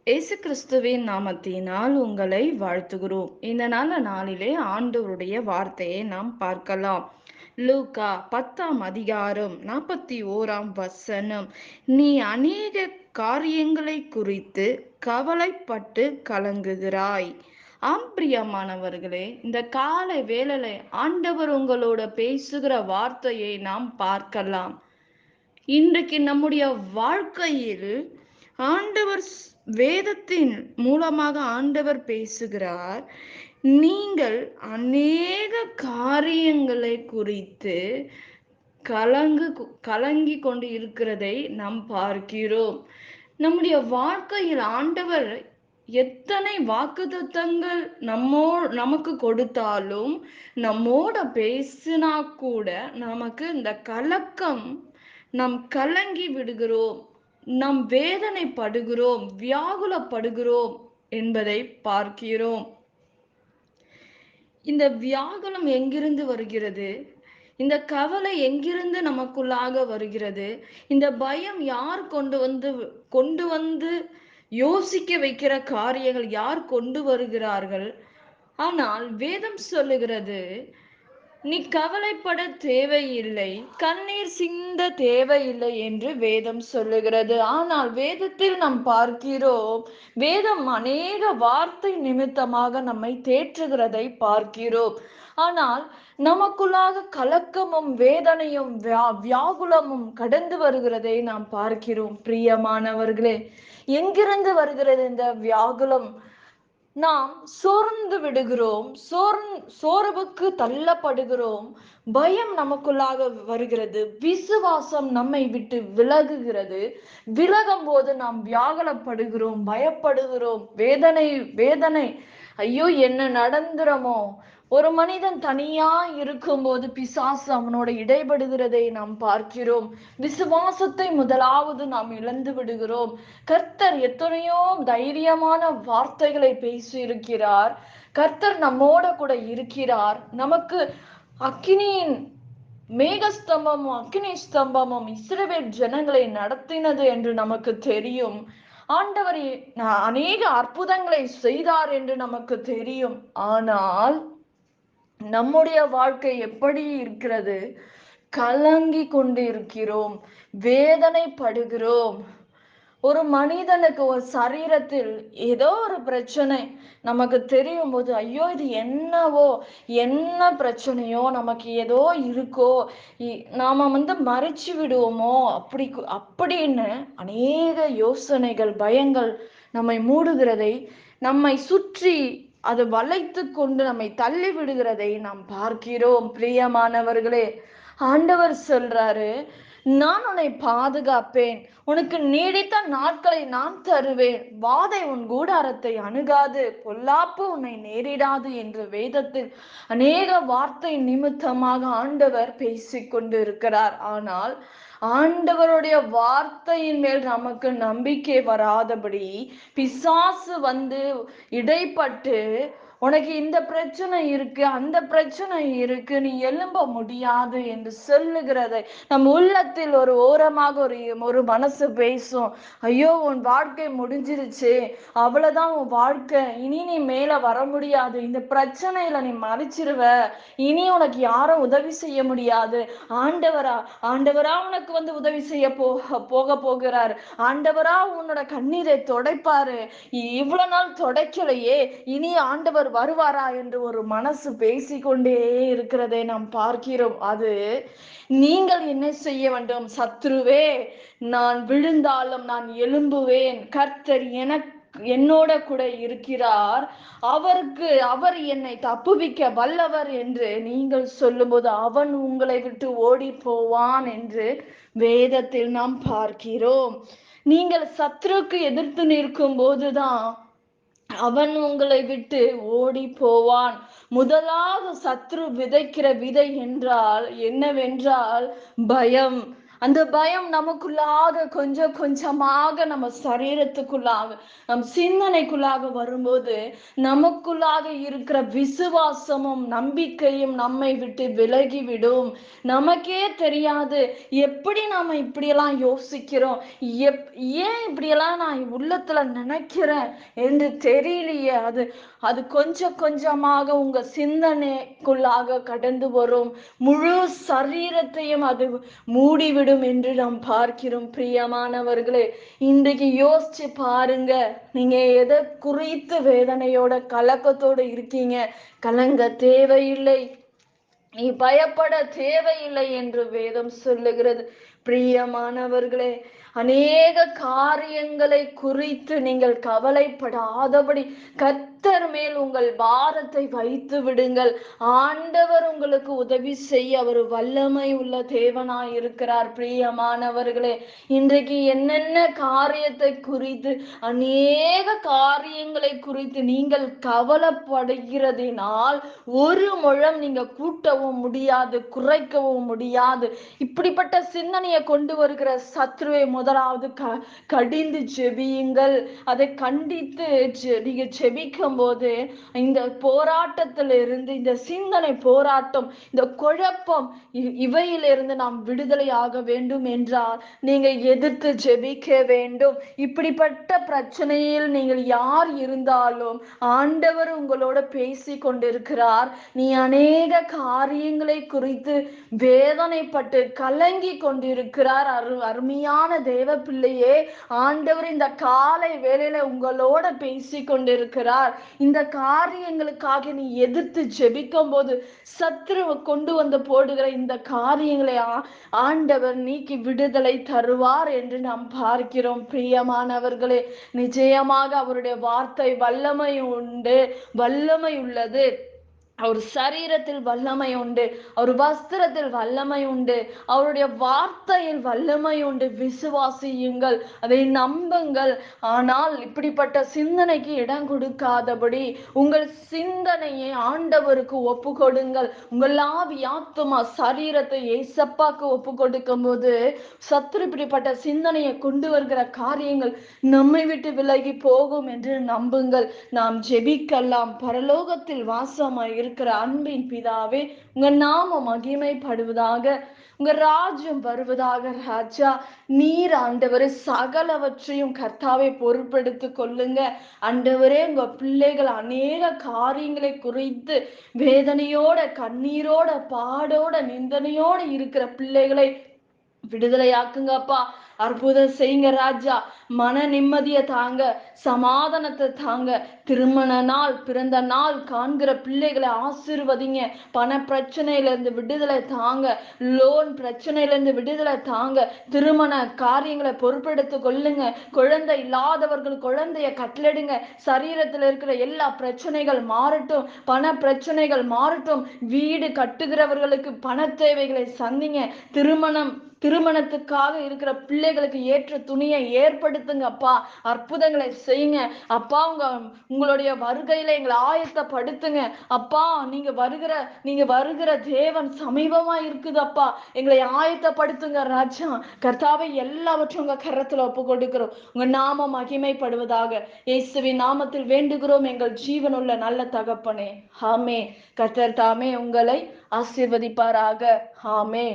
இயேசு கிறிஸ்துவின் நாமத்தினால் உங்களை வாழ்த்துகிறோம். இந்த நல்ல நாளிலே ஆண்டவருடைய வார்த்தையை நாம் பார்க்கலாம். லூக்கா 10ஆம் அதிகாரம் 41ஆம் வசனம். நீ அநேக காரியங்களை குறித்து கவலைப்பட்டு கலங்குகிறாய். ஆம் பிரியமானவர்களே, இந்த காலை வேளையில ஆண்டவர் உங்களோட பேசுகிற வார்த்தையை நாம் பார்க்கலாம். இன்றைக்கு நம்முடைய வாழ்க்கையில் ஆண்டவர் வேதத்தின் மூலமாக ஆண்டவர் பேசுகிறார். நீங்கள் அநேக காரியங்களை குறித்து கலங்கி கொண்டு இருக்கிறதை நாம் பார்க்கிறோம். நம்முடைய வாழ்க்கையில் ஆண்டவர் எத்தனை வாக்குத்தத்தங்கள் நமக்கு கொடுத்தாலும், நம்மோட பேசினா கூட நமக்கு இந்த கலக்கம், நாம் கலங்கி விடுகிறோம், நாம் வேதனைப்படுகிறோம், வியாகுலப்படுகிறோம் என்பதை பார்க்கிறோம். இந்த வியாகுலம் எங்கிருந்து வருகிறது? இந்த கவலை எங்கிருந்து நமக்குள்ளாக வருகிறது? இந்த பயம் யார் கொண்டு வந்து யோசிக்க வைக்கிற காரியங்கள் யார் கொண்டு வருகிறார்கள்? ஆனால் வேதம் சொல்லுகிறது, நீ கவலைப்பட தேவையில்லை, கண்ணீர் சிந்த தேவையில்லை என்று வேதம் சொல்லுகிறது. ஆனால் வேதத்தில் நாம் பார்க்கிறோம், வேதம் அநேக வார்த்தை நிமித்தமாக நம்மை தேற்றுகிறதை பார்க்கிறோம். ஆனால் நமக்குள்ளாக கலக்கமும் வேதனையும் வியாகுலமும் கடந்து வருகிறதை நாம் பார்க்கிறோம். பிரியமானவர்களே, எங்கிருந்து வருகிறது இந்த வியாகுலம்? நாம் சோர்ந்து விடுகிறோம், சோர்வுக்கு தள்ளப்படுகிறோம், பயம் நமக்குள்ளாக வருகிறது, விசுவாசம் நம்மை விட்டு விலகுகிறது. விலகும் போது நாம் வியாகுலப்படுகிறோம், பயப்படுகிறோம், வேதனை. ஐயோ, என்ன நடந்துறமோ? ஒரு மனிதன் தனியா இருக்கும்போது பிசாசு அவனோட இடைபடுகிறதை நாம் பார்க்கிறோம். விசுவாசத்தை முதலாவது நாம் இழந்து விடுகிறோம். கர்த்தர் எத்தனையோ தைரியமான வார்த்தைகளை பேசி இருக்கிறார். கர்த்தர் நம்மோட கூட இருக்கிறார். நமக்கு அக்கினியின் மேகஸ்தம்பமும் அக்கினி ஸ்தம்பமும் இஸ்ரவேல் ஜனங்களை நடத்தினது என்று நமக்கு தெரியும். ஆண்டவர் அநேக அற்புதங்களை செய்தார் என்று நமக்கு தெரியும். ஆனால் நம்முடைய வாழ்க்கை எப்படி இருக்கிறது? கலங்கி கொண்டு இருக்கிறோம், வேதனைப்படுகிறோம். ஒரு மனிதனுக்கு ஒரு சரீரத்தில் ஏதோ ஒரு பிரச்சனை நமக்கு தெரியும் போது, ஐயோ, இது என்ன பிரச்சனையோ, நமக்கு ஏதோ இருக்கோ, நாம மறைச்சு விடுவோமோ அப்படின்னு அநேக யோசனைகள், பயங்கள் நம்மை மூடுகிறதை, நம்மை சுற்றி அது வளைத்து கொண்டு நம்மை தள்ளி விடுகிறதை நாம் பார்க்கிறோம். பிரியமானவர்களே, ஆண்டவர் சொல்றாரு, நான் உன்னை பாதுகாப்பேன், உனக்கு நீடித்த நாட்களை நான் தருவேன், வாதை உன் கூடாரத்தை அணுகாது, பொல்லாப்பு உன்னை நேரிடாது என்று வேதத்தில் அநேக வார்த்தை நிமித்தமாக ஆண்டவர் பேசிக்கொண்டு இருக்கிறார். ஆனால் ஆண்டவருடைய வார்த்தையின் மேல் நமக்கு நம்பிக்கை வராதபடி பிசாசு இடைப்பட்டு, உனக்கு இந்த பிரச்சனை இருக்கு, அந்த பிரச்சனை இருக்கு, நீ எழும்ப முடியாது என்று சொல்லுகிறதை நம் உள்ளத்தில் ஒரு ஓரமாக ஒரு மனசு பேசும். ஐயோ, உன் வாழ்க்கை முடிஞ்சிருச்சு, அவ்வளவுதான் உன் வாழ்க்கை, இனி நீ மேல வர முடியாது, இந்த பிரச்சனையில நீ மறைச்சிருவ, இனி உனக்கு யாரும் உதவி செய்ய முடியாது, ஆண்டவரா உனக்கு உதவி செய்ய போகிறார், ஆண்டவரா உன்னோட கண்ணீரை துடைப்பாரு, இவ்வளவு நாள் துடைக்கலையே, இனி ஆண்டவர் வருவாரா என்று ஒரு மனசு பேசிக்கொண்டே இருக்கிறதை நாம் பார்க்கிறோம். அது நீங்கள் என்ன செய்ய வேண்டும்? சத்ருவே, நான் விழுந்தாலும் நான் எழும்புவேன், கர்த்தர் என்னோட கூட இருக்கிறார், அவர் என்னை தப்புவிக்க வல்லவர் என்று நீங்கள் சொல்லும்போது அவன் உங்களை விட்டு ஓடி போவான் என்று வேதத்தில் நாம் பார்க்கிறோம். நீங்கள் சத்ருக்கு எதிர்த்து நிற்கும் போதுதான் அவன் உங்களை விட்டு ஓடி போவான். முதலாவது சத்ரு விதைக்கிற விதை என்றால் என்னவென்றால் பயம். அந்த பயம் நமக்குள்ளாக கொஞ்சம் கொஞ்சமாக நம்ம சரீரத்துக்குள்ளாக நம் சிந்தனைக்குள்ளாக வரும்போது நமக்குள்ளாக இருக்கிற விசுவாசமும் நம்பிக்கையும் நம்மை விட்டு விலகிவிடும். நமக்கே தெரியாது எப்படி நாம இப்படியெல்லாம் யோசிக்கிறோம், ஏன் இப்படியெல்லாம் நான் உள்ளத்துல நினைக்கிறேன் என்று தெரியலையே. அது அது கொஞ்சம் கொஞ்சமாக உங்க சிந்தனைக்குள்ளாக கடந்து வரும். முழு சரீரத்தையும் அது மூடிவிடும் என்று நாம் பார்க்கிறோம். பிரியமானவர்களே, இன்றைக்கு யோசிச்சு பாருங்க, நீங்க எதை குறித்து வேதனையோட கலக்கத்தோடு இருக்கீங்க? கலங்க தேவையில்லை, நீ பயப்பட தேவையில்லை என்று வேதம் சொல்லுகிறது. பிரியமானவர்களே, அநேக காரியங்களை குறித்து நீங்கள் கவலைப்படாதபடி கர்த்தர் மேல் உங்கள் பாரத்தை வைத்து விடுங்கள். ஆண்டவர் உங்களுக்கு உதவி செய்ய அவர் வல்லமை உள்ள தேவனாய் இருக்கிறார். பிரியமானவர்களே, இன்றைக்கு என்னென்ன காரியத்தை குறித்து, அநேக காரியங்களை குறித்து நீங்கள் கவலைப்படுகிறதினால் ஒரு முழம் நீங்க கூட்டவும் முடியாது, குறைக்கவும் முடியாது. இப்படிப்பட்ட சிந்தனையை கொண்டு வருகிற சத்ருவை முதலாவது கடிந்து ஜெபியுங்கள். அதை கண்டித்து நீங்க ஜெபிக்கும் போது இந்த போராட்டத்திலிருந்து, இந்த சிந்தனை போராட்டம், இந்த குழப்பம், இவையிலிருந்து நாம் விடுதலையாக வேண்டும் என்றால் நீங்க எதிர்த்து ஜெபிக்க வேண்டும். இப்படிப்பட்ட பிரச்சனையில் நீங்கள் யார் இருந்தாலும் ஆண்டவர் உங்களோட பேசி கொண்டிருக்கிறார். நீ அநேக காரியங்களை குறித்து வேதனைப்பட்டு கலங்கி கொண்டிருக்கிறார். அருமையான தேவ பிள்ளையே, ஆண்டவர் இந்த காலை வேளையில உங்களோட பேசி கொண்டிருக்கிறார். இந்த காரியங்களுக்காக நீ எதிர்த்து ஜெபிக்கும் போது சத்ருவை கொண்டு வந்து போடுகிற இந்த காரியங்களை ஆண்டவர் நீக்கி விடுதலை தருவார் என்று நாம் பார்க்கிறோம். பிரியமானவர்களே, நிச்சயமாக அவருடைய வார்த்தை வல்லமை உண்டு, வல்லமை உள்ளது. அவர் சரீரத்தில் வல்லமை உண்டு, அவர் வஸ்திரத்தில் வல்லமை உண்டு, அவருடைய வார்த்தையில் வல்லமை உண்டு. விசுவாசியுங்கள், அதை நம்புங்கள். ஆனால் இப்படிப்பட்ட சிந்தனைக்கு இடம் கொடுக்காதபடி உங்கள் சிந்தனையை ஆண்டவருக்கு ஒப்பு கொடுங்கள். உங்கள் ஆவி, ஆத்துமா, சரீரத்தை ஏசப்பாக்கு ஒப்பு கொடுக்கும் போது சத்துரு இப்படிப்பட்ட சிந்தனையை கொண்டு வருகிற காரியங்கள் நம்மை விட்டு விலகி போகும் என்று நம்புங்கள். நாம் ஜெபிக்கலாம். பரலோகத்தில் வாசமாய் இருக்கிற அன்பின் பிதாவே, உங்க நாமம் மகிமைப்படுவதாக, உங்க ராஜ்யம் வருவதாக. ராஜா, நீர் ஆண்டவரே சகலவற்றையும் கர்த்தாவை பொறுப்பெடுத்துக் கொள்ளுங்க. ஆண்டவரே, உங்க பிள்ளைகள் அநேக காரியங்களை குறித்து வேதனையோட, கண்ணீரோட, பாடோட, நிந்தனையோட இருக்கிற பிள்ளைகளை விடுதலையாக்குங்கப்பா. அற்புதம் செய்யுங்க ராஜா. மன நிம்மதியை தாங்க, சமாதானத்தை தாங்க. திருமண நாள், பிறந்த நாள் காண்கிற பிள்ளைகளை ஆசீர்வதிங்க. பண பிரச்சனையில இருந்து விடுதலை தாங்க, லோன் பிரச்சனையில இருந்து விடுதலை தாங்க. திருமண காரியங்களை பொறுப்பெடுத்துக் கொள்ளுங்க. குழந்தை இல்லாதவர்கள் குழந்தைய கட்டளிடுங்க. சரீரத்தில் இருக்கிற எல்லா பிரச்சனைகள் மாறட்டும், பண பிரச்சனைகள் மாறட்டும். வீடு கட்டுகிறவர்களுக்கு பண தேவைகளை சந்திங்க. திருமணத்துக்காக இருக்கிற பிள்ளைகளுக்கு ஏற்ற துணியை ஏற்படுத்துங்க அப்பா. அற்புதங்களை செய்யுங்க அப்பா. உங்களுடைய வருகையில எங்களை ஆயத்தப்படுத்துங்க அப்பா. நீங்க வருகிற தேவன் சமீபமா இருக்குது அப்பா. எங்களை ஆயத்தப்படுத்துங்க ராஜா. கர்த்தாவை எல்லாவற்றும் உங்க கரத்துல ஒப்பு கொடுக்கிறோம். உங்க நாமம் மகிமைப்படுவதாக. இயேசுவின் நாமத்தில் வேண்டுகிறோம் எங்கள் ஜீவனுள்ள நல்ல தகப்பனே. ஆமே. கர்த்தர் தாமே உங்களை ஆசீர்வதிப்பாராக. ஆமே.